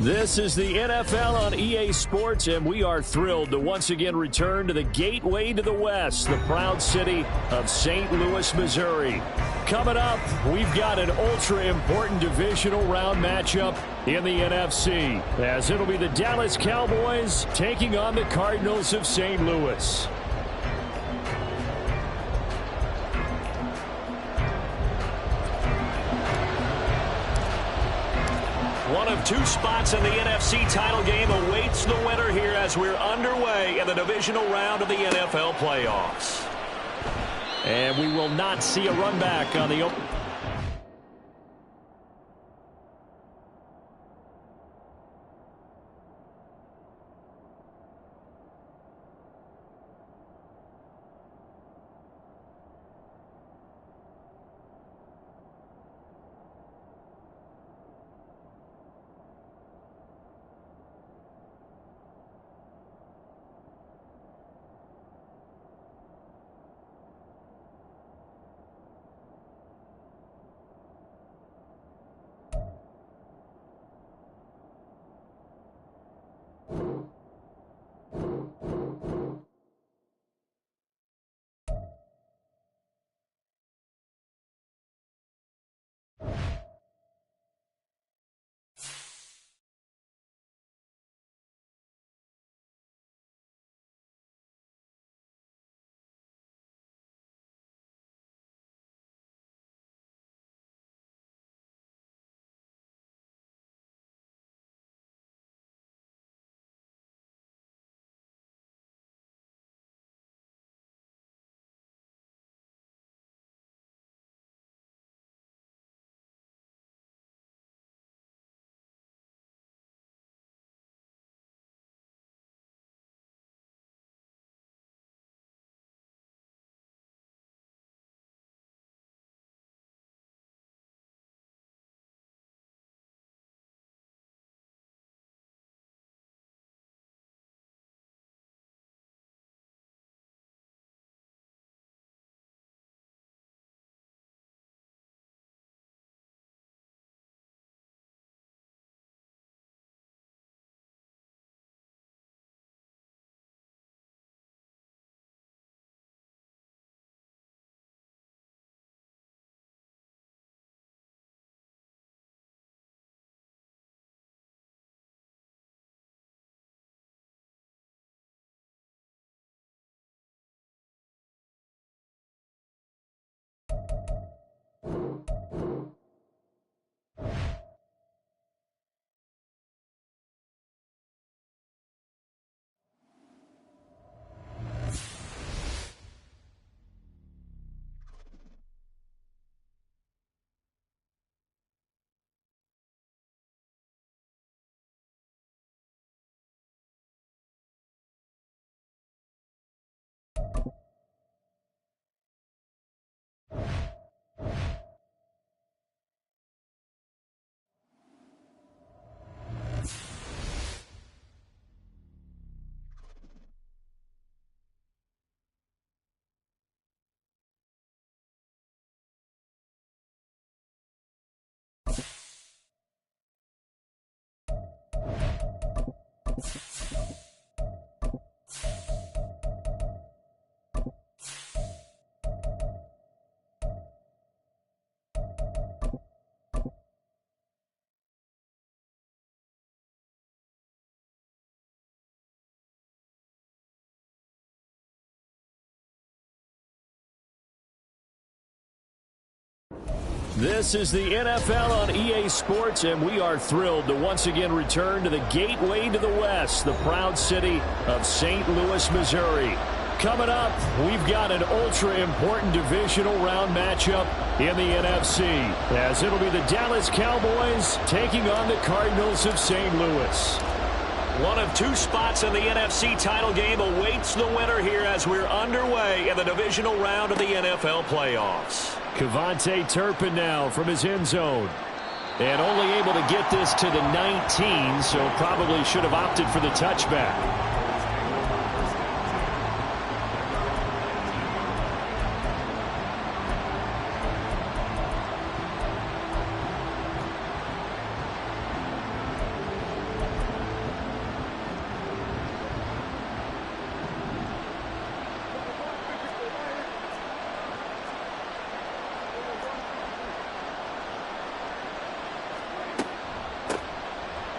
This is the NFL on EA Sports, and we are thrilled to once again return to the gateway to the West, the proud city of St. Louis, Missouri. Coming up, we've got an ultra-important divisional round matchup in the NFC, as it'll be the Dallas Cowboys taking on the Cardinals of St. Louis. One of two spots in the NFC title game awaits the winner here as we're underway in the divisional round of the NFL playoffs. And we will not see a run back on the open. This is the NFL on EA Sports, and we are thrilled to once again return to the gateway to the West, the proud city of St. Louis, Missouri. Coming up, we've got an ultra-important divisional round matchup in the NFC, as it'll be the Dallas Cowboys taking on the Cardinals of St. Louis. One of two spots in the NFC title game awaits the winner here as we're underway in the divisional round of the NFL playoffs. Kevontae Turpin now from his end zone. And only able to get this to the 19, so probably should have opted for the touchback.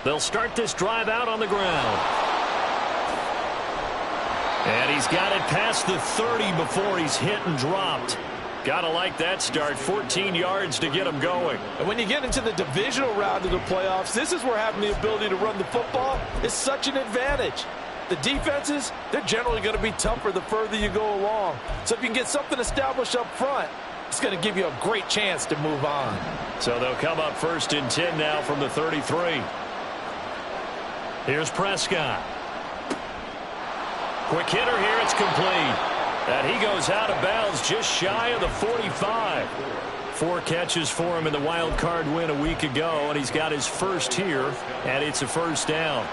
They'll start this drive out on the ground. And he's got it past the 30 before he's hit and dropped. Gotta like that start. 14 yards to get him going. And when you get into the divisional round of the playoffs, this is where having the ability to run the football is such an advantage. The defenses, they're generally going to be tougher the further you go along. So if you can get something established up front, it's going to give you a great chance to move on. So they'll come up 1st and 10 now from the 33. Here's Prescott. Quick hitter here. It's complete. And he goes out of bounds just shy of the 45. 4 catches for him in the wild card win a week ago, and he's got his first here, and it's a first down.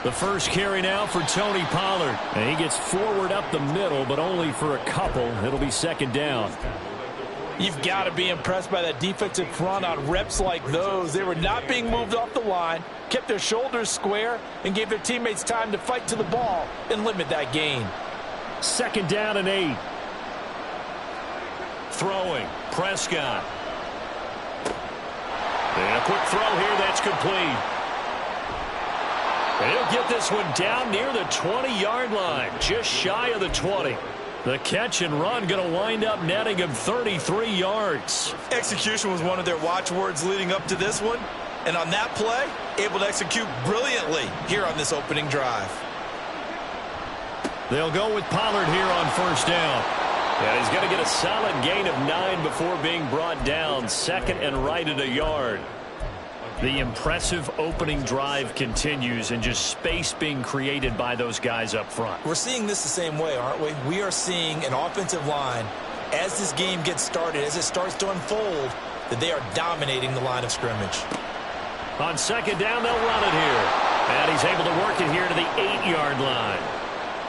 The first carry now for Tony Pollard. And he gets forward up the middle, but only for a couple. It'll be 2nd down. You've got to be impressed by that defensive front on reps like those. They were not being moved off the line, kept their shoulders square, and gave their teammates time to fight to the ball and limit that gain. 2nd down and 8. Throwing. Prescott. And a quick throw here. That's complete. And he'll get this one down near the 20-yard line, just shy of the 20. The catch and run going to wind up netting him 33 yards. Execution was one of their watchwords leading up to this one. And on that play, able to execute brilliantly here on this opening drive. They'll go with Pollard here on 1st down. And he's going to get a solid gain of 9 before being brought down. 2nd and right at a yard. The impressive opening drive continues, and just space being created by those guys up front. We're seeing this the same way, aren't we? We are seeing an offensive line, as this game gets started, as it starts to unfold, that they are dominating the line of scrimmage. On 2nd down, they'll run it here. And he's able to work it here to the 8-yard line.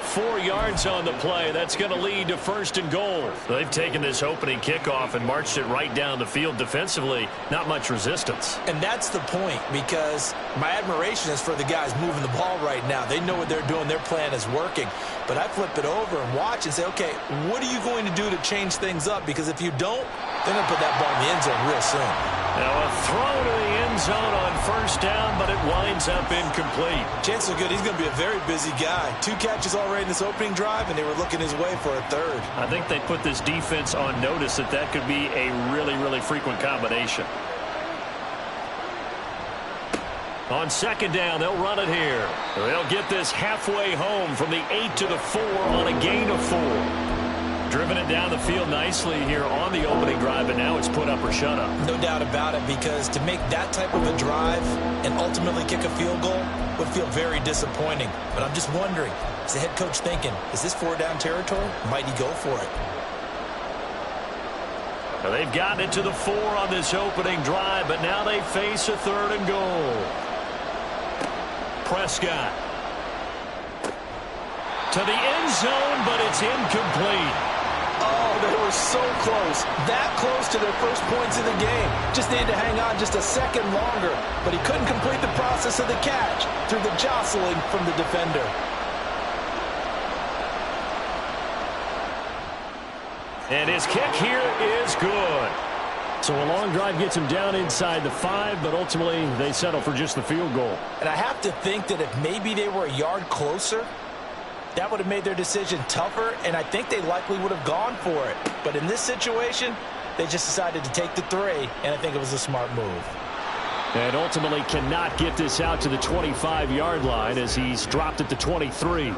4 yards on the play. That's going to lead to 1st and goal. They've taken this opening kickoff and marched it right down the field defensively. Not much resistance. And that's the point, because my admiration is for the guys moving the ball right now. They know what they're doing. Their plan is working. But I flip it over and watch and say, okay, what are you going to do to change things up? Because if you don't, they're going to put that ball in the end zone real soon. Now a throw to the end zone on 1st down, but it winds up incomplete. Chances are good he's going to be a very busy guy. 2 catches already in this opening drive, and they were looking his way for a 3rd. I think they put this defense on notice that that could be a really, really frequent combination. On 2nd down, they'll run it here. They'll get this halfway home from the 8 to the 4 on a gain of 4. Driven it down the field nicely here on the opening drive, and now it's put up or shut up. No doubt about it, because to make that type of a drive and ultimately kick a field goal would feel very disappointing. But I'm just wondering, is the head coach thinking, is this 4-down territory? Might he go for it? Well, they've gotten it to the 4 on this opening drive, but now they face a 3rd and goal. Prescott. To the end zone, but it's incomplete. Oh, they were so close. That close to their first points of the game. Just needed to hang on just a second longer. But he couldn't complete the process of the catch through the jostling from the defender. And his kick here is good. So a long drive gets him down inside the 5, but ultimately they settle for just the field goal. And I have to think that if maybe they were a yard closer, that would have made their decision tougher, and I think they likely would have gone for it. But in this situation, they just decided to take the 3, and I think it was a smart move. And ultimately cannot get this out to the 25-yard line as he's dropped at the 23.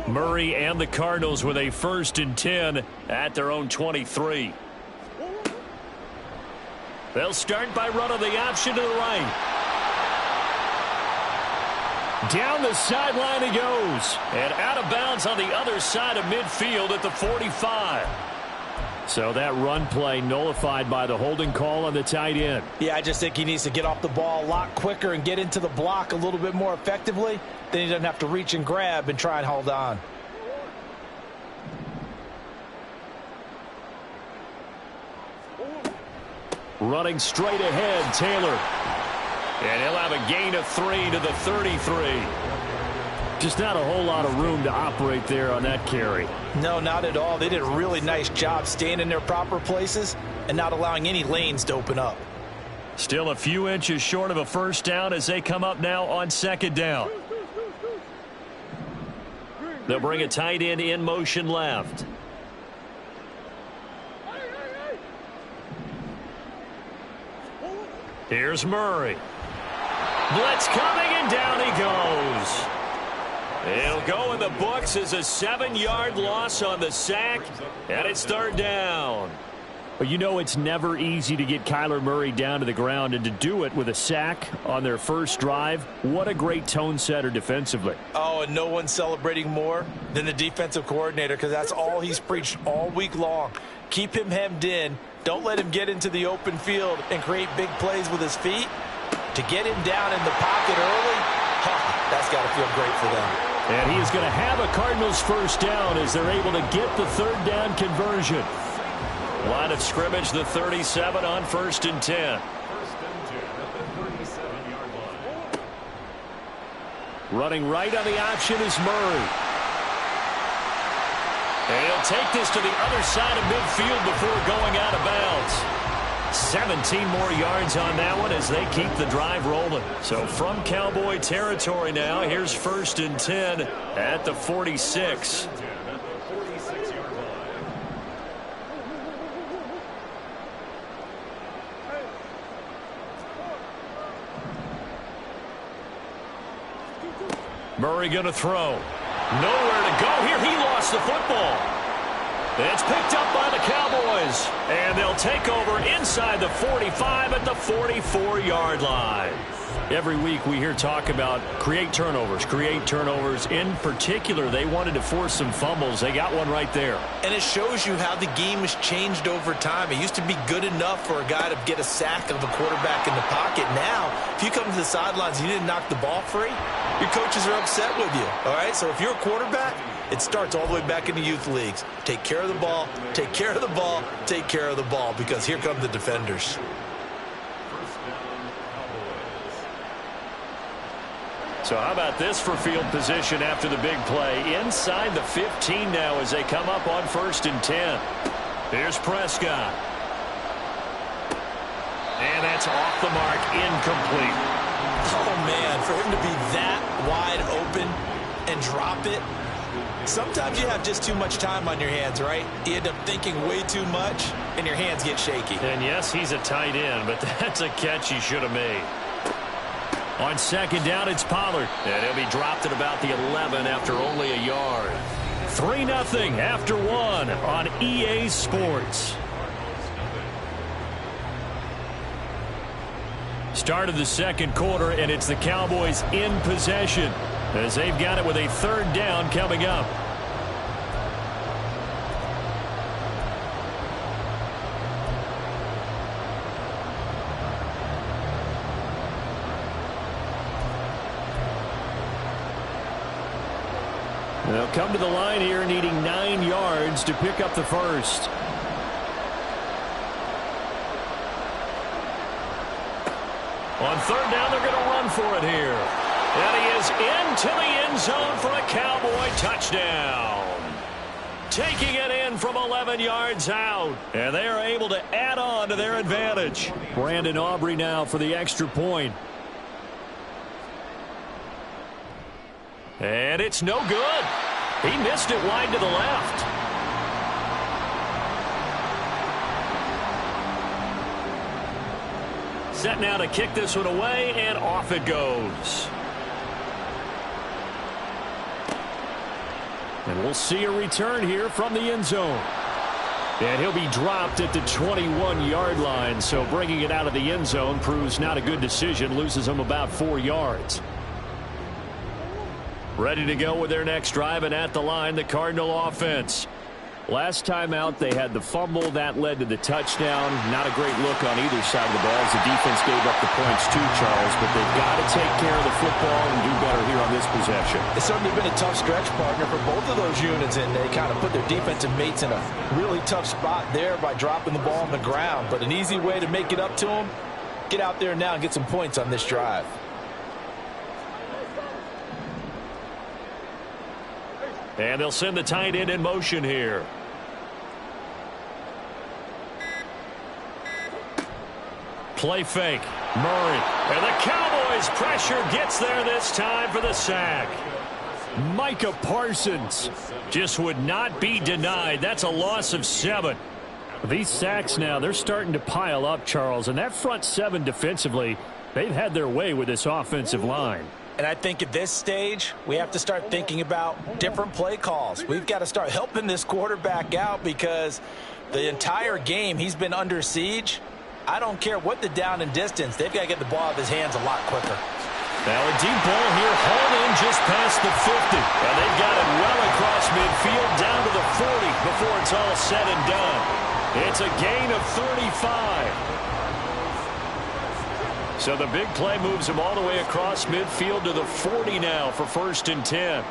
Murray and the Cardinals with a 1st and 10 at their own 23. They'll start by running the option to the right. Down the sideline he goes. And out of bounds on the other side of midfield at the 45. So that run play nullified by the holding call on the tight end. Yeah, I just think he needs to get off the ball a lot quicker and get into the block a little bit more effectively. Then he doesn't have to reach and grab and try and hold on. Running straight ahead, Taylor. And he'll have a gain of 3 to the 33. Just not a whole lot of room to operate there on that carry. No, not at all. They did a really nice job staying in their proper places and not allowing any lanes to open up. Still a few inches short of a first down as they come up now on second down. They'll bring a tight end in motion left. Here's Murray. Blitz coming, and down he goes. It'll go in the books as a 7-yard loss on the sack, and it's third down. But you know it's never easy to get Kyler Murray down to the ground, and to do it with a sack on their first drive, what a great tone setter defensively. Oh, and no one's celebrating more than the defensive coordinator, because that's all he's preached all week long. Keep him hemmed in. Don't let him get into the open field and create big plays with his feet. To get him down in the pocket early, that's got to feel great for them. And he is going to have a Cardinals first down as they're able to get the third down conversion. Line of scrimmage, the 37 on 1st and 10. Running right on the option is Murray. And he'll take this to the other side of midfield before going out of bounds. 17 more yards on that one as they keep the drive rolling. So from Cowboy territory now, here's 1st and 10 at the 46. Murray going to throw. Nowhere to go here. He lost the football. It's picked up by the Cowboys. And they'll take over inside the 45 at the 44-yard line. Every week we hear talk about create turnovers. In particular, they wanted to force some fumbles. They got one right there. And it shows you how the game has changed over time. It used to be good enough for a guy to get a sack of a quarterback in the pocket. Now, if you come to the sidelines and you didn't knock the ball free, your coaches are upset with you. All right, so if you're a quarterback, it starts all the way back in the youth leagues. Take care of the ball, take care of the ball, take care of the ball, because here come the defenders. So how about this for field position after the big play? Inside the 15 now as they come up on 1st and 10. Here's Prescott. And that's off the mark, incomplete. Oh, man, for him to be that wide open and drop it, sometimes you have just too much time on your hands, right? You end up thinking way too much, and your hands get shaky. And yes, he's a tight end, but that's a catch he should have made. On second down, it's Pollard. And he'll be dropped at about the 11 after only a yard. 3-0 after one on EA Sports. Start of the second quarter, and it's the Cowboys in possession as they've got it with a third down coming up. They'll come to the line here needing 9 yards to pick up the first. On third down, they're going to run for it here. And he is into the end zone for a Cowboy touchdown. Taking it in from 11 yards out. And they are able to add on to their advantage. Brandon Aubrey now for the extra point. And it's no good. He missed it wide to the left. Set now to kick this one away, and off it goes. And we'll see a return here from the end zone. And he'll be dropped at the 21-yard line, so bringing it out of the end zone proves not a good decision, loses him about 4 yards. Ready to go with their next drive, and at the line, the Cardinal offense. Last time out, they had the fumble. That led to the touchdown. Not a great look on either side of the ball as the defense gave up the points too, Charles. But they've got to take care of the football and do better here on this possession. It's certainly been a tough stretch, partner, for both of those units, and they kind of put their defensive mates in a really tough spot there by dropping the ball on the ground. But an easy way to make it up to them, get out there now and get some points on this drive. And they'll send the tight end in motion here. Play fake. Murray. And the Cowboys pressure gets there this time for the sack. Micah Parsons Just would not be denied. That's a loss of 7. These sacks now, they're starting to pile up, Charles. And that front 7 defensively, they've had their way with this offensive line. And I think at this stage, we have to start thinking about different play calls. We've got to start helping this quarterback out because the entire game he's been under siege. I don't care what the down and distance. They've got to get the ball out of his hands a lot quicker. Now a deep ball here, hauled in just past the 50. And they've got it well across midfield down to the 40 before it's all said and done. It's a gain of 35. So the big play moves him all the way across midfield to the 40 now for 1st and 10.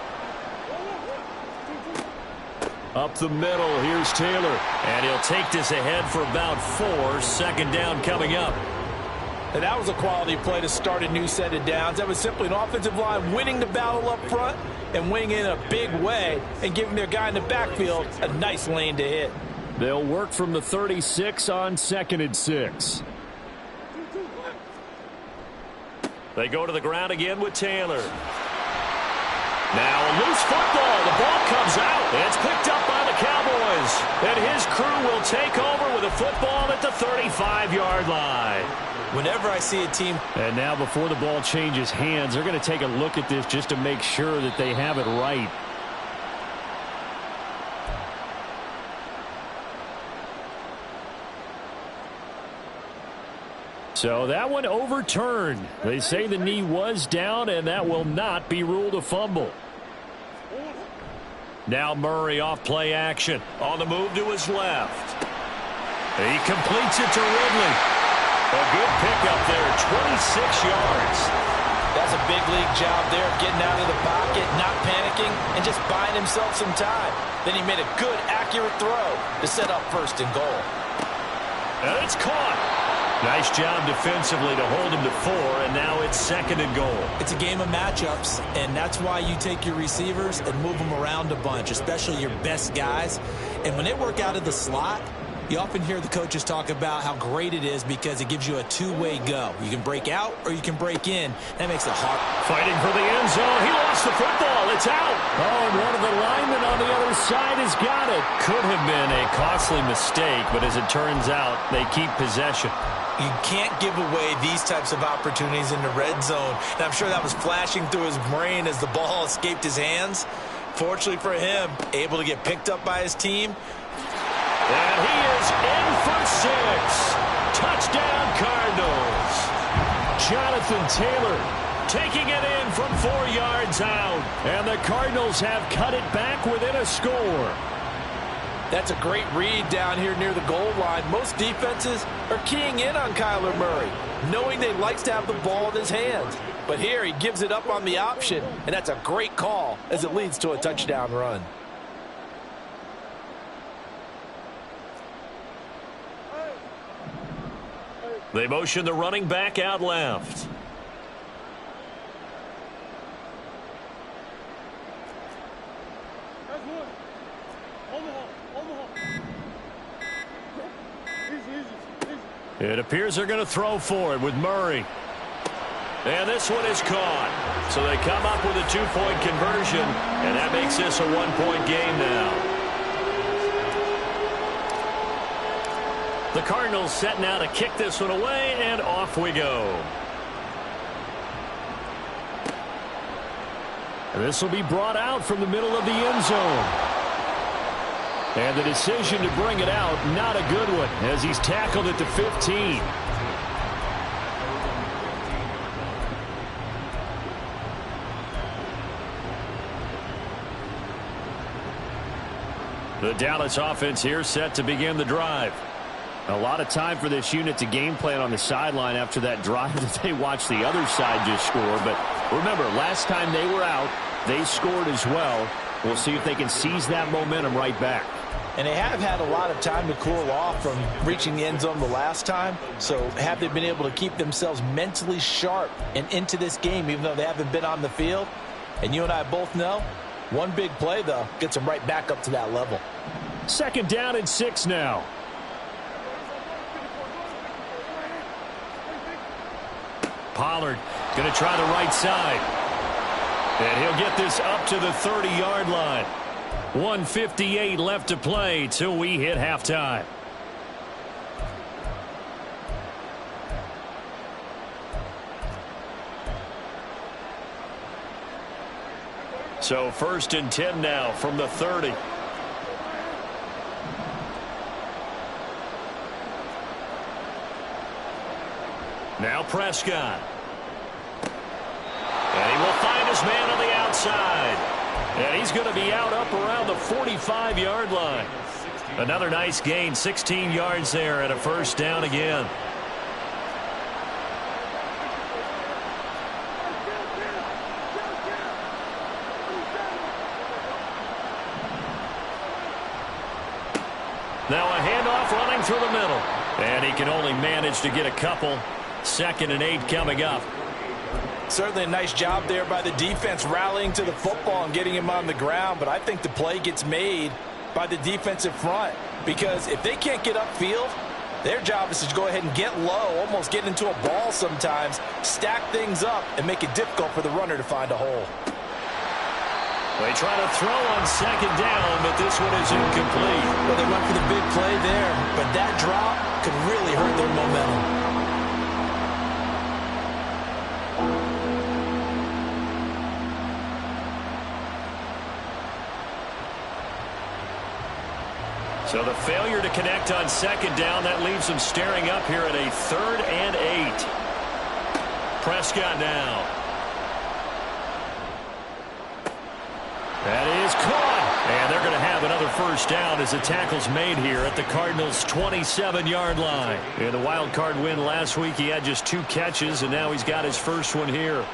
Up the middle, here's Taylor. And he'll take this ahead for about 4. 2nd down coming up. And that was a quality play to start a new set of downs. That was simply an offensive line winning the battle up front and winning in a big way and giving their guy in the backfield a nice lane to hit. They'll work from the 36 on 2nd and 6. They go to the ground again with Taylor. Now a loose football. The ball comes out. It's picked up by the Cowboys. And his crew will take over with a football at the 35-yard line. Whenever I see a team. And now before the ball changes hands, they're going to take a look at this just to make sure that they have it right. So that one overturned. They say the knee was down, and that will not be ruled a fumble. Now Murray off play action. On the move to his left. He completes it to Ridley. A good pickup there, 26 yards. That's a big league job there, getting out of the pocket, not panicking, and just buying himself some time. Then he made a good, accurate throw to set up 1st and goal. And it's caught. Nice job defensively to hold him to 4, and now it's 2nd and goal. It's a game of matchups, and that's why you take your receivers and move them around a bunch, especially your best guys. And when they work out of the slot, you often hear the coaches talk about how great it is because it gives you a two-way go. You can break out or you can break in. That makes it hard. Fighting for the end zone. He lost the football. It's out. Oh, and one of the linemen on the other side has got it. Could have been a costly mistake, but as it turns out, they keep possession. You can't give away these types of opportunities in the red zone. And I'm sure that was flashing through his brain as the ball escaped his hands. Fortunately for him, able to get picked up by his team. And he is in for 6. Touchdown, Cardinals. Jonathan Taylor taking it in from 4 yards out. And the Cardinals have cut it back within a score. That's a great read down here near the goal line. Most defenses are keying in on Kyler Murray, knowing they likes to have the ball in his hands. But here he gives it up on the option, and that's a great call as it leads to a touchdown run. They motion the running back out left. It appears they're going to throw for it with Murray. And this one is caught. So they come up with a 2-point conversion, and that makes this a 1-point game now. The Cardinals set now to kick this one away, and off we go. And this will be brought out from the middle of the end zone. And the decision to bring it out, not a good one, as he's tackled at the 15. The Dallas offense here set to begin the drive. A lot of time for this unit to game plan on the sideline after that drive that they watched the other side just score. But remember, last time they were out, they scored as well. We'll see if they can seize that momentum right back. And they have had a lot of time to cool off from reaching the end zone the last time. So have they been able to keep themselves mentally sharp and into this game, even though they haven't been on the field? And you and I both know, one big play, though, gets them right back up to that level. 2nd down and 6 now. Pollard going to try the right side. And he'll get this up to the 30-yard line. 1:58 left to play till we hit halftime. So 1st and 10 now from the 30. Now Prescott. And he will find his man on the outside. And he's going to be out up around the 45-yard line. Another nice gain, 16 yards there, and a 1st down again. Now a handoff running through the middle. And he can only manage to get a couple. 2nd and 8 coming up. Certainly a nice job there by the defense rallying to the football and getting him on the ground. But I think the play gets made by the defensive front. Because if they can't get upfield, their job is to go ahead and get low, almost get into a ball sometimes, stack things up, and make it difficult for the runner to find a hole. They try to throw on 2nd down, but this one is incomplete. Well, they went for the big play there, but that drop could really hurt their momentum. So the failure to connect on 2nd down, that leaves them staring up here at a 3rd and 8. Prescott now. That is caught. And they're going to have another 1st down as the tackle's made here at the Cardinals' 27-yard line. In the wild card win last week, he had just 2 catches, and now he's got his first one here.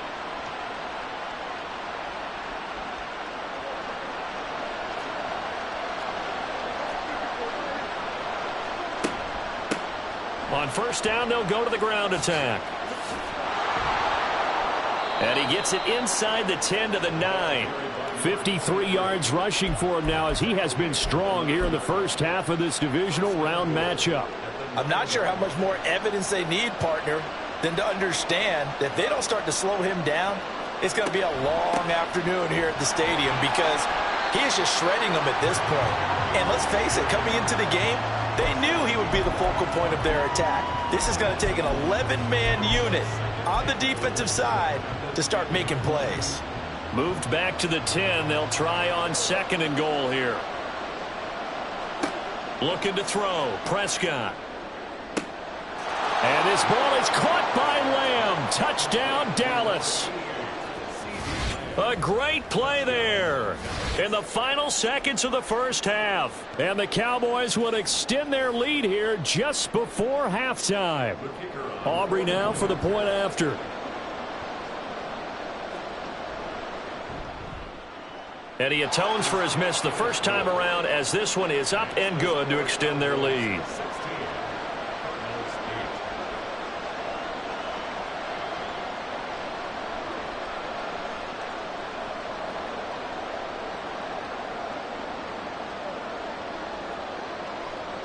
On 1st down, they'll go to the ground attack. And he gets it inside the 10 to the 9. 53 yards rushing for him now as he has been strong here in the first half of this divisional round matchup. I'm not sure how much more evidence they need, partner, than to understand that if they don't start to slow him down, it's going to be a long afternoon here at the stadium because he is just shredding them at this point. And let's face it, coming into the game, they knew he would be the focal point of their attack. This is going to take an 11-man unit on the defensive side to start making plays. Moved back to the 10. They'll try on 2nd and goal here. Looking to throw. Prescott. And this ball is caught by Lamb. Touchdown, Dallas. A great play there in the final seconds of the first half. And the Cowboys will extend their lead here just before halftime. Aubrey now for the point after. And he atones for his miss the first time around as this one is up and good to extend their lead.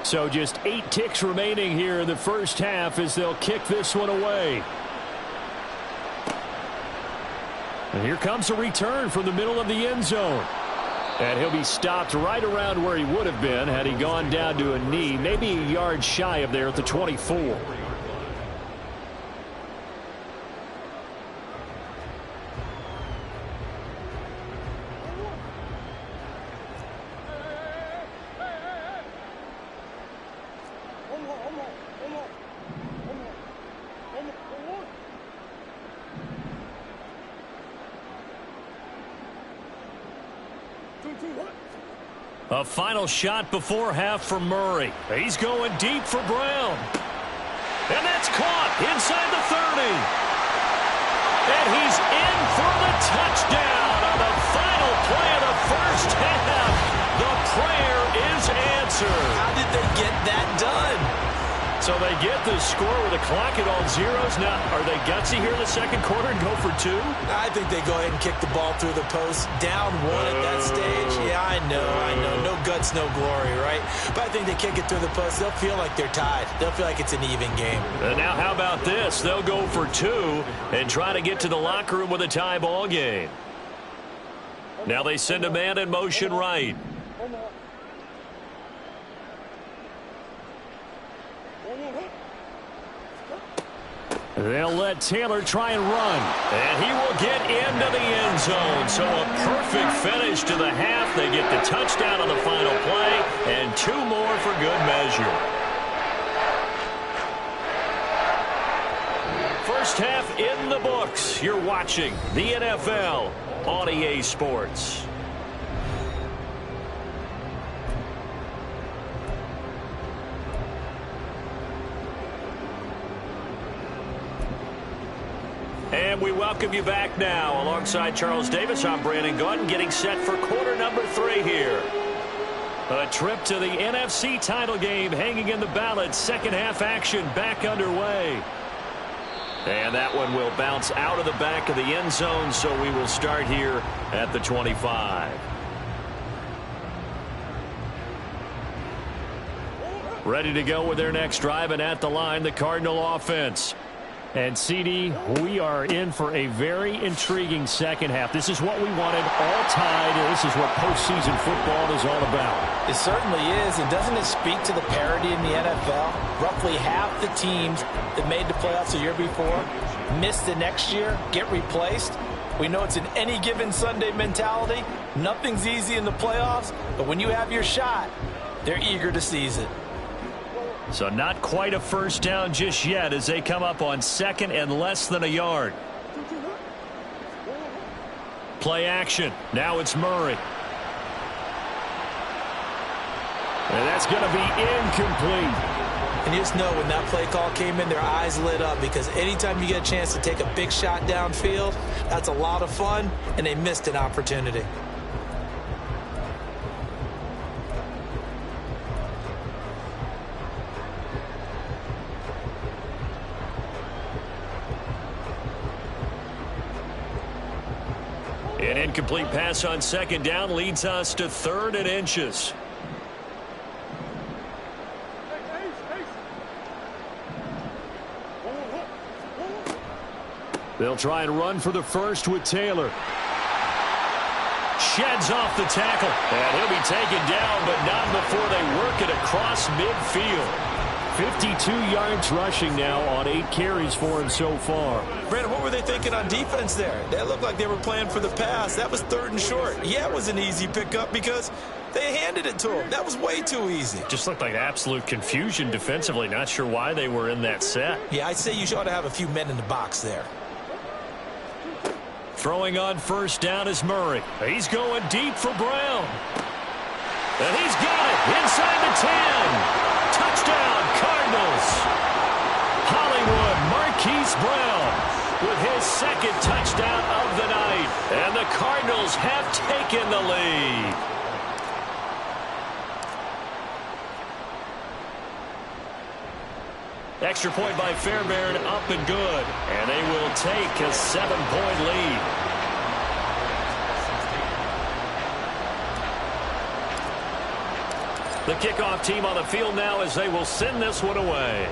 So just 8 ticks remaining here in the first half as they'll kick this one away. And here comes a return from the middle of the end zone. And he'll be stopped right around where he would have been had he gone down to a knee, maybe a yard shy of there at the 24. A final shot before half for Murray. He's going deep for Brown. And that's caught inside the 30. And he's in for the touchdown on the final play of the first half. The prayer is answered. How did they get that done? So they get the score with the clock at all zeros. Now, are they gutsy here in the second quarter and go for two? I think they go ahead and kick the ball through the post. Down one at that stage. Yeah, I know. No guts, no glory, right? But I think they kick it through the post. They'll feel like they're tied. They'll feel like it's an even game. And now how about this? They'll go for two and try to get to the locker room with a tie ball game. Now they send a man in motion right. They'll let Taylor try and run. And he will get into the end zone. So a perfect finish to the half. They get the touchdown on the final play, and two more for good measure. First half in the books. You're watching the NFL on EA Sports. And we welcome you back now. Alongside Charles Davis, I'm Brandon Gaudin, getting set for quarter number 3 here. A trip to the NFC title game hanging in the balance. Second half action back underway. And that one will bounce out of the back of the end zone, so we will start here at the 25. Ready to go with their next drive, and at the line, the Cardinal offense. And, CD, we are in for a very intriguing second half. This is what we wanted, all tied. This is what postseason football is all about. It certainly is. And doesn't it speak to the parity in the NFL? Roughly half the teams that made the playoffs the year before miss the next year, get replaced. We know it's an any given Sunday mentality. Nothing's easy in the playoffs, but when you have your shot, they're eager to seize it. So not quite a first down just yet as they come up on second and less than a yard. Play action. Now it's Murray. And that's going to be incomplete. And you just know when that play call came in, their eyes lit up, because anytime you get a chance to take a big shot downfield, that's a lot of fun, and they missed an opportunity. An incomplete pass on second down leads us to 3rd and inches. They'll try and run for the first with Taylor. Sheds off the tackle. And he'll be taken down, but not before they work it across midfield. 52 yards rushing now on 8 carries for him so far. Brandon, what were they thinking on defense there? They looked like they were playing for the pass. That was 3rd and short. Yeah, it was an easy pickup because they handed it to him. That was way too easy. Just looked like absolute confusion defensively. Not sure why they were in that set. Yeah, I'd say you ought to have a few men in the box there. Throwing on first down is Murray. He's going deep for Brown. And he's got it inside the 10. Touchdown, Cardinals. Hollywood Marquise Brown with his 2nd touchdown of the night. And the Cardinals have taken the lead. Extra point by Fairbairn, up and good. And they will take a 7-point lead. The kickoff team on the field now as they will send this one away.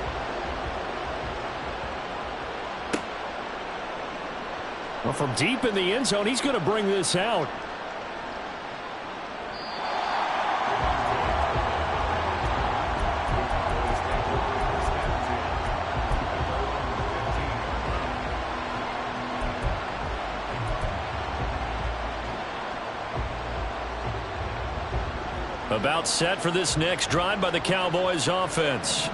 Well, from deep in the end zone, he's going to bring this out. About set for this next drive by the Cowboys offense.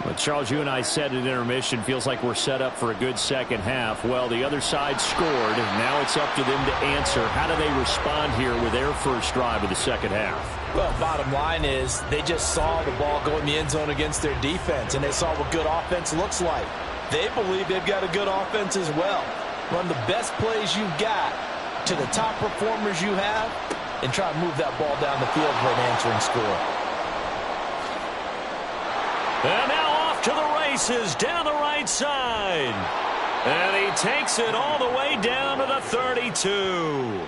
Well, Charles, you and I said at intermission, feels like we're set up for a good second half. Well, the other side scored, and now it's up to them to answer. How do they respond here with their first drive of the second half? Well, bottom line is they just saw the ball go in the end zone against their defense, and they saw what good offense looks like. They believe they've got a good offense as well. Run the best plays you've got to the top performers you have, and try to move that ball down the field for an answering score. And now off to the races down the right side. And he takes it all the way down to the 32.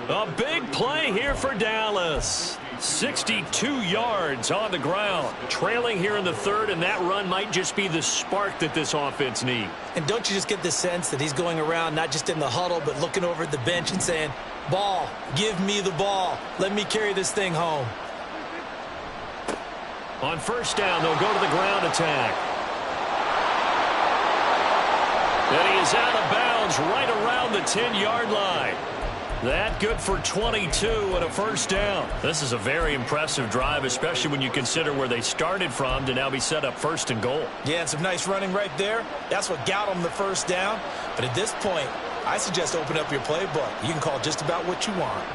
A big play here for Dallas. 62 yards on the ground. Trailing here in the third, and that run might just be the spark that this offense needs. And don't you just get the sense that he's going around not just in the huddle, but looking over at the bench and saying, ball, give me the ball. Let me carry this thing home. On first down, they'll go to the ground attack. And he is out of bounds right around the 10-yard line. That good for 22 and a first down. This is a very impressive drive, especially when you consider where they started from to now be set up first and goal. Yeah, and some nice running right there. That's what got them the first down. But at this point, I suggest open up your playbook. You can call just about what you want.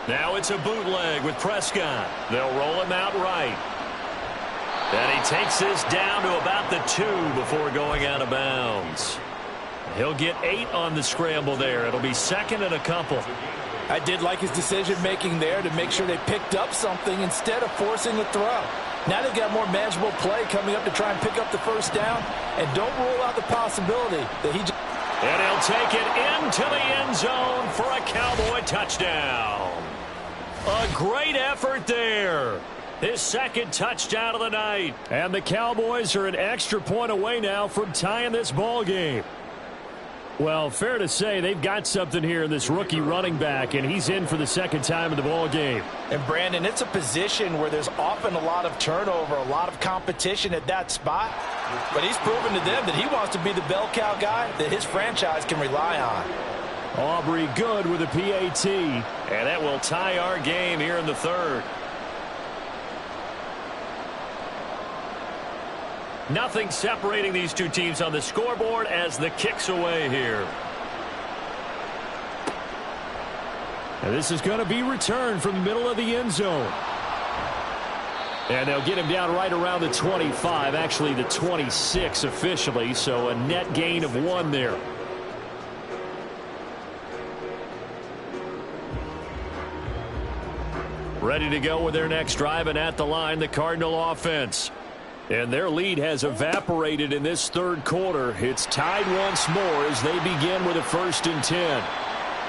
Now it's a bootleg with Prescott. They'll roll him out right. And he takes this down to about the 2 before going out of bounds. He'll get 8 on the scramble there. It'll be second and a couple. I did like his decision-making there to make sure they picked up something instead of forcing a throw. Now they've got more manageable play coming up to try and pick up the first down. And don't rule out the possibility that he just... And he'll take it into the end zone for a Cowboy touchdown. A great effort there. His second touchdown of the night. And the Cowboys are an extra point away now from tying this ball game. Well, fair to say they've got something here in this rookie running back, and he's in for the second time in the ball game. And, Brandon, it's a position where there's often a lot of turnover, a lot of competition at that spot. But he's proven to them that he wants to be the bell cow guy that his franchise can rely on. Aubrey good with a PAT. And that will tie our game here in the third. Nothing separating these two teams on the scoreboard as the kick's away here. And this is going to be returned from the middle of the end zone. And they'll get him down right around the 25, actually the 26 officially, so a net gain of 1 there. Ready to go with their next drive, and at the line, the Cardinal offense. And their lead has evaporated in this third quarter. It's tied once more as they begin with a 1st and 10.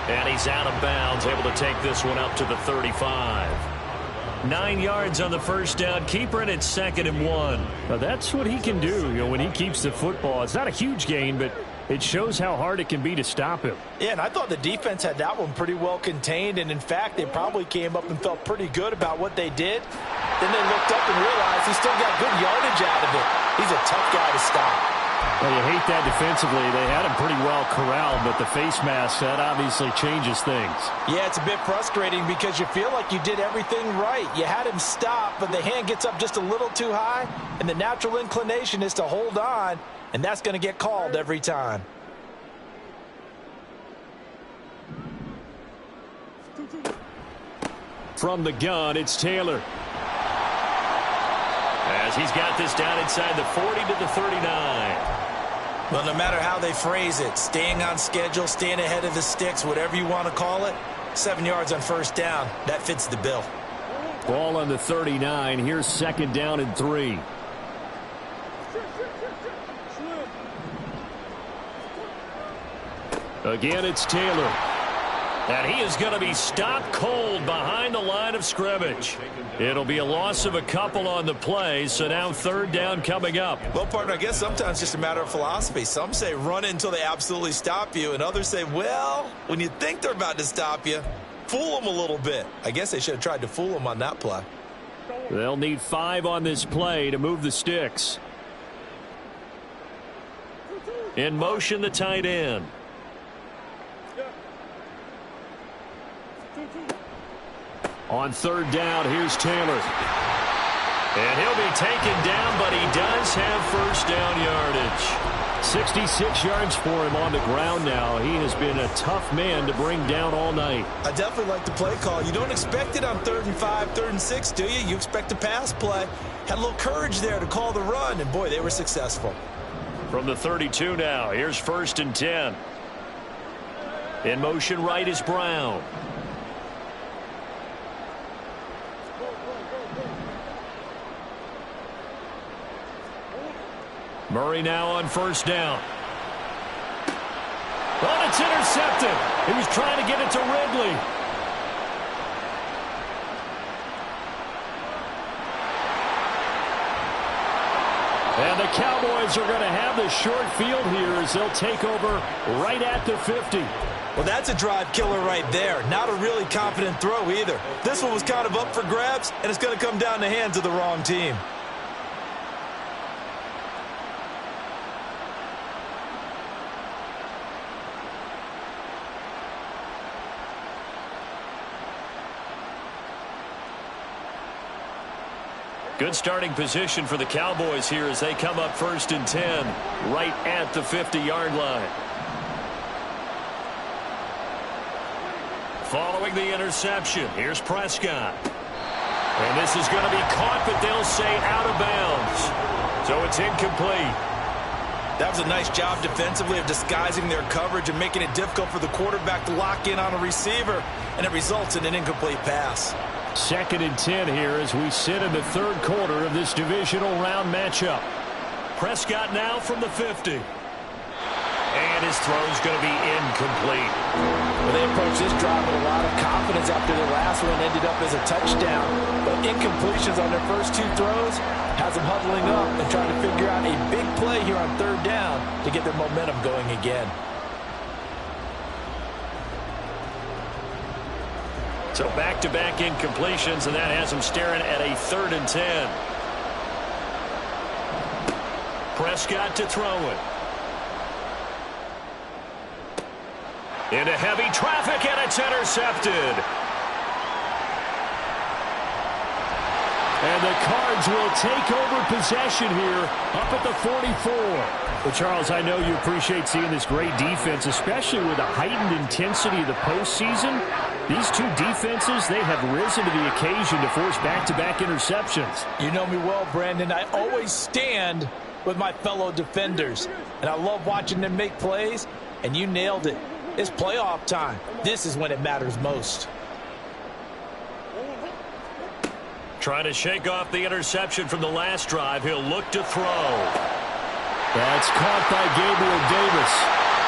And he's out of bounds, able to take this one up to the 35. 9 yards on the first down. Keeper in at 2nd and 1. Now that's what he can do, when he keeps the football. It's not a huge gain, but it shows how hard it can be to stop him. Yeah, and I thought the defense had that one pretty well contained, and in fact, they probably came up and felt pretty good about what they did. Then they looked up and realized he still got good yardage out of it. He's a tough guy to stop. Well, you hate that defensively. They had him pretty well corralled, but the face mask, that obviously changes things. Yeah, it's a bit frustrating because you feel like you did everything right. You had him stop, but the hand gets up just a little too high, and the natural inclination is to hold on, and that's going to get called every time. From the gun, it's Taylor. As he's got this down inside the 40 to the 39. Well, no matter how they phrase it, staying on schedule, staying ahead of the sticks, whatever you want to call it, 7 yards on first down, that fits the bill. Ball on the 39. Here's 2nd down and 3. Again, it's Taylor. And he is going to be stopped cold behind the line of scrimmage. It'll be a loss of a couple on the play, so now 3rd down coming up. Well, partner, I guess sometimes it's just a matter of philosophy. Some say run until they absolutely stop you, and others say, well, when you think they're about to stop you, fool them a little bit. I guess they should have tried to fool them on that play. They'll need 5 on this play to move the sticks. In motion, the tight end. On 3rd down, here's Taylor. And he'll be taken down, but he does have first down yardage. 66 yards for him on the ground now. He has been a tough man to bring down all night. I definitely like the play call. You don't expect it on 3rd and 5, 3rd and 6, do you? You expect a pass play. Had a little courage there to call the run, and boy, they were successful. From the 32 now, here's 1st and 10. In motion right is Brown. Murray now on 1st down. Oh, it's intercepted. He was trying to get it to Ridley. And the Cowboys are going to have the short field here as they'll take over right at the 50. Well, that's a drive killer right there. Not a really confident throw either. This one was kind of up for grabs, and it's going to come down the hands of the wrong team. Good starting position for the Cowboys here as they come up 1st and 10 right at the 50-yard line. Following the interception, here's Prescott. And this is going to be caught, but they'll say out of bounds. So it's incomplete. That was a nice job defensively of disguising their coverage and making it difficult for the quarterback to lock in on a receiver, and it results in an incomplete pass. 2nd and 10 here as we sit in the 3rd quarter of this divisional round matchup. Prescott now from the 50. And his throw's going to be incomplete. Well, they approached this drive with a lot of confidence after their last one ended up as a touchdown. But incompletions on their first 2 throws has them huddling up and trying to figure out a big play here on 3rd down to get their momentum going again. So back-to-back incompletions, and that has them staring at a 3rd and 10. Prescott to throw it. Into heavy traffic, and it's intercepted. And the Cards will take over possession here up at the 44. Well, Charles, I know you appreciate seeing this great defense, especially with the heightened intensity of the postseason. These two defenses, they have risen to the occasion to force back-to-back interceptions. You know me well, Brandon. I always stand with my fellow defenders, and I love watching them make plays, and you nailed it. It's playoff time. This is when it matters most. Trying to shake off the interception from the last drive. He'll look to throw. That's caught by Gabriel Davis.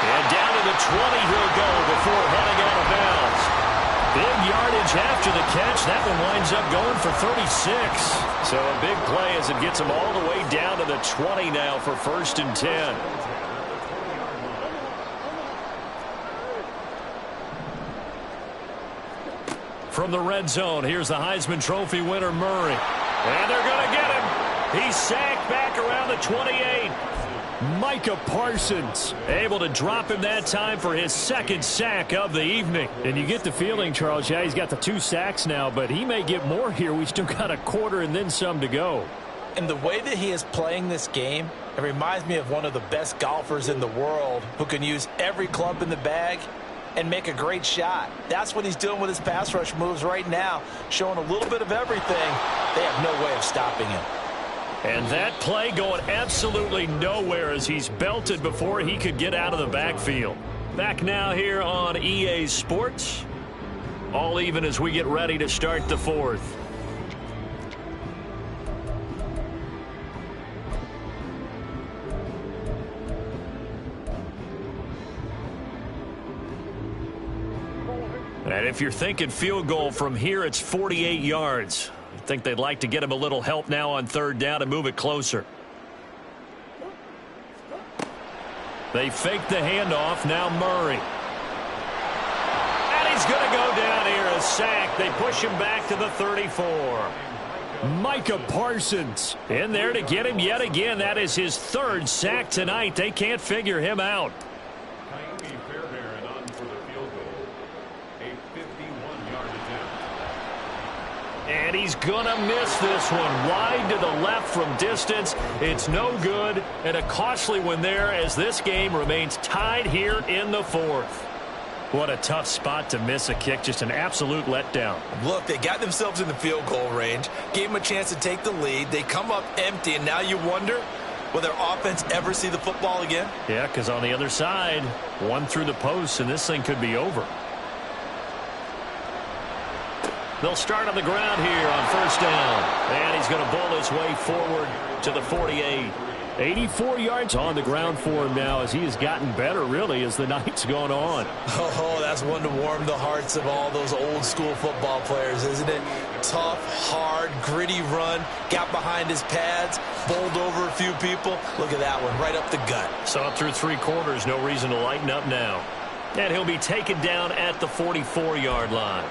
And down to the 20 he'll go before heading out of bounds. Big yardage after the catch. That one winds up going for 36. So a big play as it gets him all the way down to the 20 now for 1st and 10. From the red zone, here's the Heisman Trophy winner, Murray. And they're going to get him. He's sacked back around the 28. Micah Parsons able to drop him that time for his 2nd sack of the evening. And you get the feeling, Charles, yeah, he's got the 2 sacks now, but he may get more here. We still got a quarter and then some to go. And the way that he is playing this game, it reminds me of one of the best golfers in the world who can use every club in the bag and make a great shot. That's what he's doing with his pass rush moves right now, showing a little bit of everything. They have no way of stopping him. And that play going absolutely nowhere as he's belted before he could get out of the backfield. Back now here on EA Sports. All even as we get ready to start the 4th. And if you're thinking field goal from here, it's 48 yards. I think they'd like to get him a little help now on 3rd down and move it closer. They fake the handoff. Now Murray. And he's going to go down here, a sack. They push him back to the 34. Micah Parsons in there to get him yet again. That is his 3rd sack tonight. They can't figure him out. And he's going to miss this one. Wide to the left from distance. It's no good. And a costly one there as this game remains tied here in the fourth. What a tough spot to miss a kick. Just an absolute letdown. Look, they got themselves in the field goal range. Gave them a chance to take the lead. They come up empty, and now you wonder, will their offense ever see the football again? Yeah, because on the other side, one through the post, and this thing could be over. They'll start on the ground here on first down. And he's going to bull his way forward to the 48. 84 yards on the ground for him now as he has gotten better, really, as the night's gone on. Oh, that's one to warm the hearts of all those old-school football players, isn't it? Tough, hard, gritty run. Got behind his pads, bowled over a few people. Look at that one, right up the gut. Saw through 3 quarters, no reason to lighten up now. And he'll be taken down at the 44-yard line.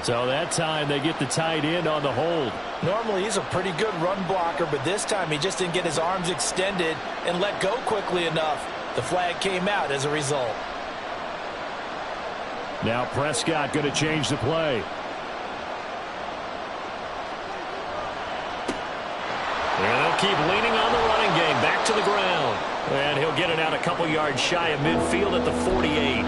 So that time they get the tight end on the hold. Normally he's a pretty good run blocker, but this time he just didn't get his arms extended and let go quickly enough. The flag came out as a result. Now Prescott going to change the play. And they'll keep leaning on the running game. Back to the ground. And he'll get it out a couple yards shy of midfield at the 48.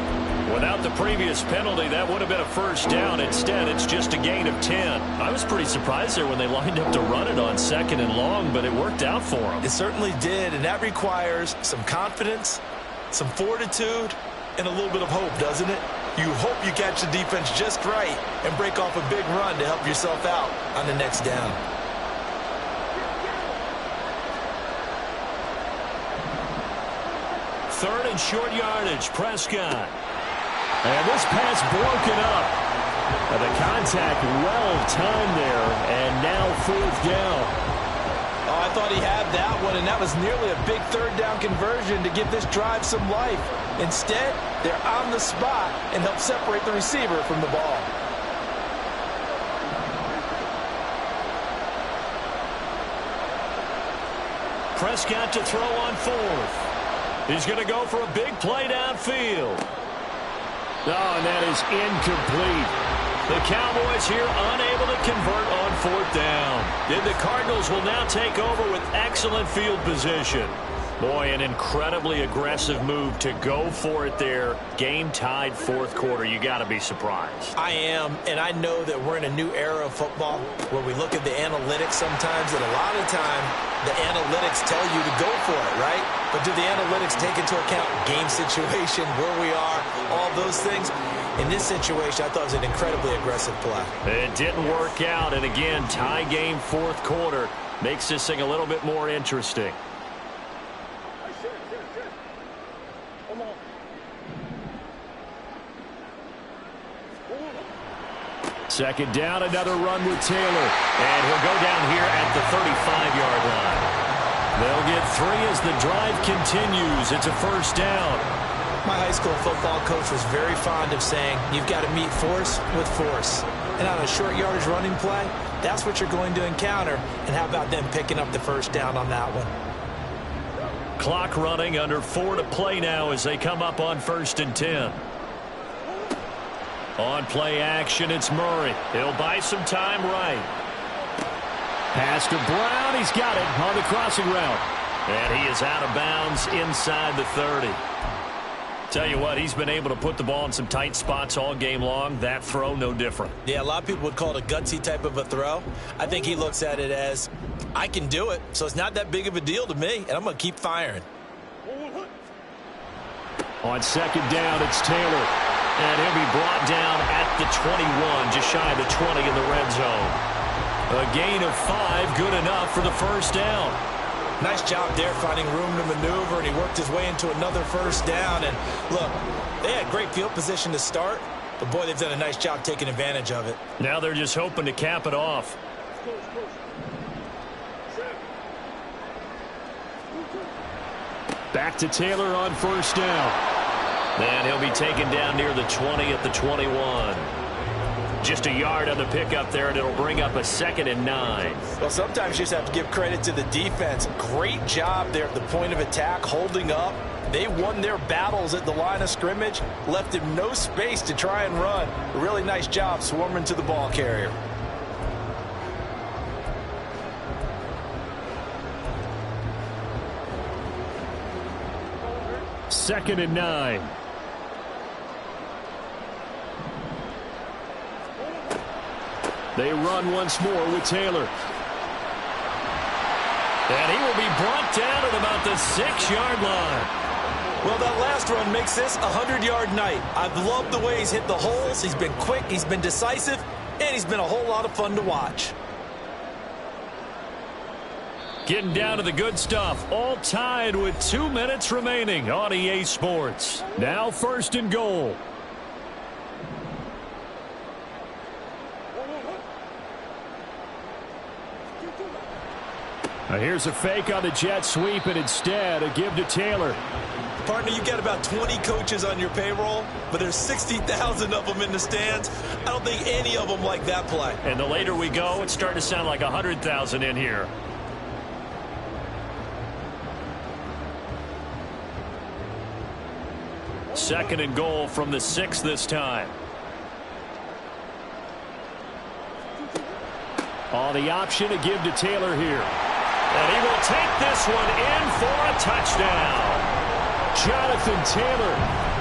Without the previous penalty, that would have been a first down. Instead, it's just a gain of 10. I was pretty surprised there when they lined up to run it on 2nd and long, but it worked out for them. It certainly did, and that requires some confidence, some fortitude, and a little bit of hope, doesn't it? You hope you catch the defense just right and break off a big run to help yourself out on the next down. Third and short yardage, Prescott. And this pass broken up. And the contact well-timed there, and now 4th down. Oh, I thought he had that one, and that was nearly a big 3rd down conversion to give this drive some life. Instead, they're on the spot and help separate the receiver from the ball. Prescott to throw on 4th. He's going to go for a big play downfield. Oh, and that is incomplete. The Cowboys here unable to convert on 4th down. And the Cardinals will now take over with excellent field position. Boy, an incredibly aggressive move to go for it there. Game tied 4th quarter. You got to be surprised. I am, and I know that we're in a new era of football where we look at the analytics sometimes, and a lot of time the analytics tell you to go for it, right? But do the analytics take into account game situation, where we are, all those things? In this situation, I thought it was an incredibly aggressive play. It didn't work out, and again, tie game 4th quarter makes this thing a little bit more interesting. Second down, another run with Taylor. And he'll go down here at the 35-yard line. They'll get 3 as the drive continues. It's a first down. My high school football coach was very fond of saying, you've got to meet force with force. And on a short yardage running play, that's what you're going to encounter. And how about them picking up the first down on that one? Clock running, under 4 to play now as they come up on 1st and 10. On play action, it's Murray. He'll buy some time right. Pass to Brown. He's got it on the crossing route. And he is out of bounds inside the 30. Tell you what, he's been able to put the ball in some tight spots all game long. That throw, no different. Yeah, a lot of people would call it a gutsy type of a throw. I think he looks at it as, I can do it, so it's not that big of a deal to me, and I'm going to keep firing. On second down, it's Taylor. And he'll be brought down at the 21, just shy of the 20 in the red zone. A gain of 5, good enough for the first down. Nice job there finding room to maneuver, and he worked his way into another first down. And look, they had great field position to start, but boy, they've done a nice job taking advantage of it. Now they're just hoping to cap it off. Back to Taylor on first down. And he'll be taken down near the 20 at the 21. Just a yard on the pickup there, and it'll bring up a 2nd and 9. Well, sometimes you just have to give credit to the defense. Great job there at the point of attack, holding up. They won their battles at the line of scrimmage, left him no space to try and run. A really nice job swarming to the ball carrier. 2nd and 9. They run once more with Taylor. And he will be brought down at about the 6-yard line. Well, that last run makes this a 100-yard night. I've loved the way he's hit the holes. He's been quick, he's been decisive, and he's been a whole lot of fun to watch. Getting down to the good stuff. All tied with 2 minutes remaining on EA Sports. Now 1st and goal. Now here's a fake on the jet sweep, and instead a give to Taylor. Partner, you got about 20 coaches on your payroll, but there's 60,000 of them in the stands. I don't think any of them like that play. And the later we go, it's starting to sound like 100,000 in here. Second and goal from the 6 this time. On the option to give to Taylor here. And he will take this one in for a touchdown. Jonathan Taylor,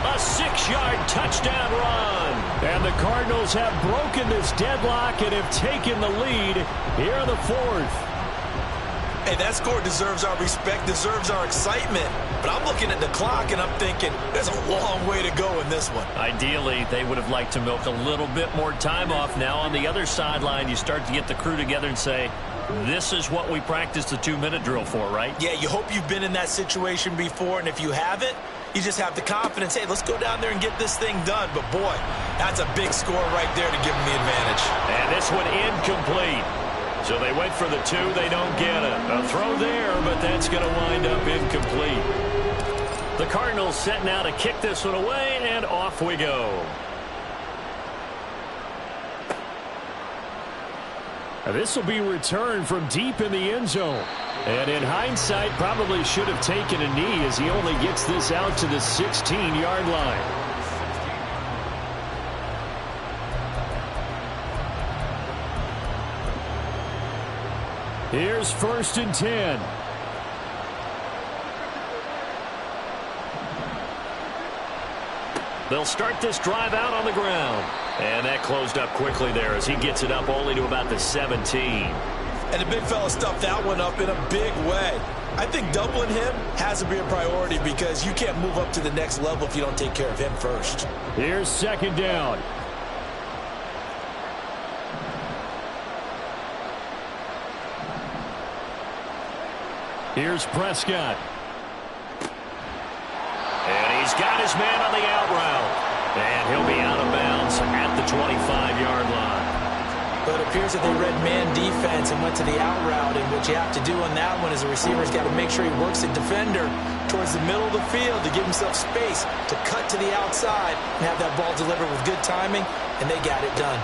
a 6-yard touchdown run. And the Cardinals have broken this deadlock and have taken the lead here in the 4th. Hey, that score deserves our respect, deserves our excitement. But I'm looking at the clock and I'm thinking there's a long way to go in this one. Ideally, they would have liked to milk a little bit more time off. Now on the other sideline, you start to get the crew together and say, this is what we practiced the 2-minute drill for, right? Yeah, you hope you've been in that situation before, and if you haven't, you just have the confidence, hey, let's go down there and get this thing done. But, boy, that's a big score right there to give them the advantage. And this one incomplete. So they went for the 2, they don't get it. A throw there, but that's going to wind up incomplete. The Cardinals set now to kick this one away, and off we go. This will be returned from deep in the end zone. And in hindsight, probably should have taken a knee as he only gets this out to the 16-yard line. Here's 1st and 10. They'll start this drive out on the ground. And that closed up quickly there as he gets it up only to about the 17. And the big fella stuffed that one up in a big way. I think doubling him has to be a priority because you can't move up to the next level if you don't take care of him first. Here's 2nd down. Here's Prescott. And he's got his man on the out route. And he'll be out of bounds at the 25-yard line. But it appears that they read man defense and went to the out route. And what you have to do on that one is the receiver's got to make sure he works the defender towards the middle of the field to give himself space to cut to the outside and have that ball delivered with good timing, and they got it done.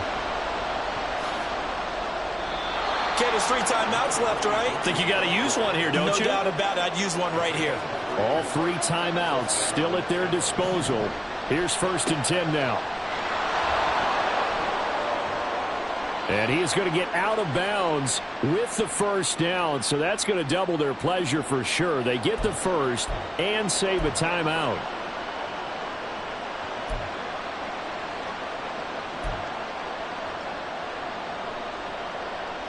Okay, there's 3 timeouts left, right? Think you got to use one here, don't you? No doubt about it. I'd use one right here. All 3 timeouts still at their disposal. Here's 1st and 10 now. And he is going to get out of bounds with the 1st down, so that's going to double their pleasure for sure. They get the 1st and save a timeout.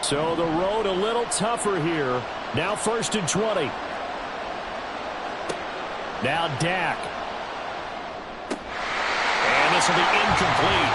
So the road a little tougher here. Now 1st and 20. Now Dak. And this will be incomplete.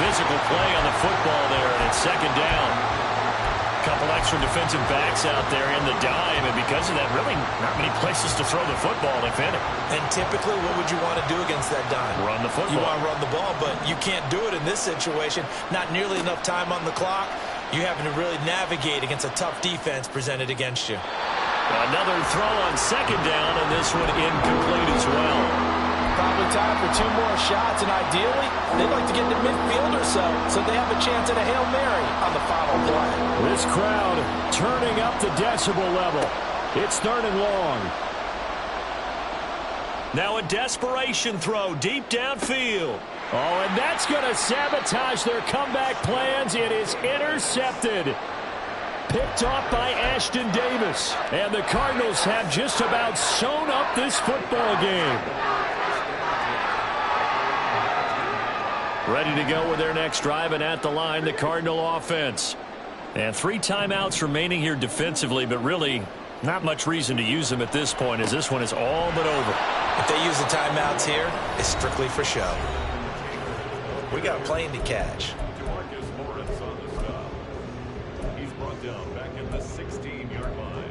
Physical play on the football there, and it's 2nd down. A couple extra defensive backs out there in the dime, and because of that, really not many places to throw the football, if any. And typically, what would you want to do against that dime? Run the football. You want to run the ball, but you can't do it in this situation. Not nearly enough time on the clock. You having to really navigate against a tough defense presented against you. Another throw on 2nd down, and this one incomplete as well. Probably time for 2 more shots, and ideally, they'd like to get to midfield or so they have a chance at a Hail Mary on the final play. This crowd turning up the decibel level. It's 3rd and long. Now a desperation throw deep downfield. Oh, and that's going to sabotage their comeback plans. It is intercepted. Picked off by Ashton Davis. And the Cardinals have just about sewn up this football game. Ready to go with their next drive, and at the line, the Cardinal offense. And 3 timeouts remaining here defensively, but really not much reason to use them at this point, as this one is all but over. If they use the timeouts here, it's strictly for show. We got a plane to catch. He's brought down back in the 16-yard line.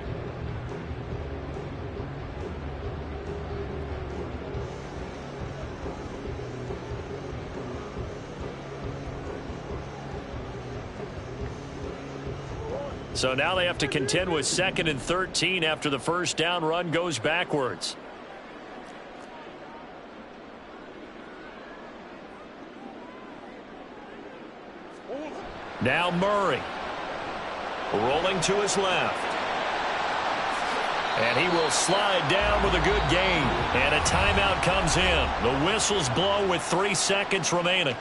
So now they have to contend with 2nd and 13 after the first down run goes backwards. Now Murray. Rolling to his left. And he will slide down with a good gain. And a timeout comes in. The whistles blow with 3 seconds remaining.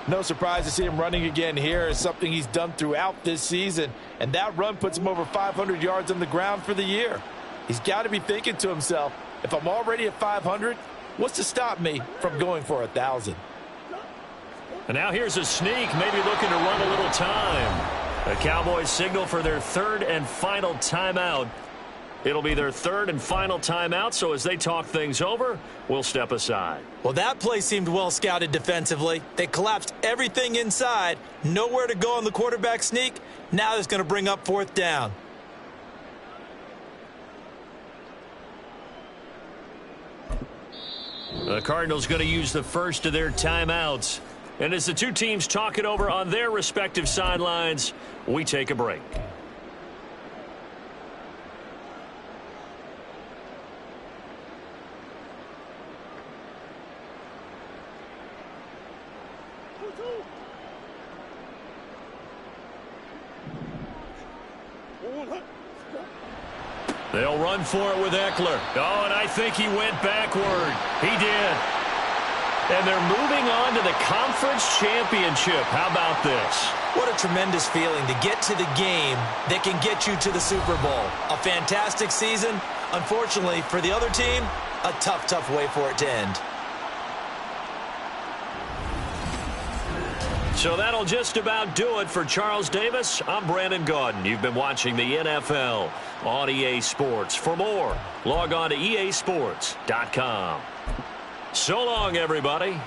No surprise to see him running again here. It's something he's done throughout this season. And that run puts him over 500 yards on the ground for the year. He's got to be thinking to himself, if I'm already at 500, what's to stop me from going for 1,000? And now here's a sneak, maybe looking to run a little time. The Cowboys signal for their 3rd and final timeout. It'll be their 3rd and final timeout, so as they talk things over, we'll step aside. Well, that play seemed well scouted defensively. They collapsed everything inside. Nowhere to go on the quarterback sneak. Now it's going to bring up 4th down. The Cardinals going to use the first of their timeouts. And as the two teams talk it over on their respective sidelines, we take a break. They'll run for it with Eckler. Oh, and I think he went backward. He did. And they're moving on to the conference championship. How about this? What a tremendous feeling to get to the game that can get you to the Super Bowl. A fantastic season. Unfortunately, for the other team, a tough, tough way for it to end. So that'll just about do it for Charles Davis. I'm Brandon Gaudin. You've been watching the NFL on EA Sports. For more, log on to easports.com. So long, everybody.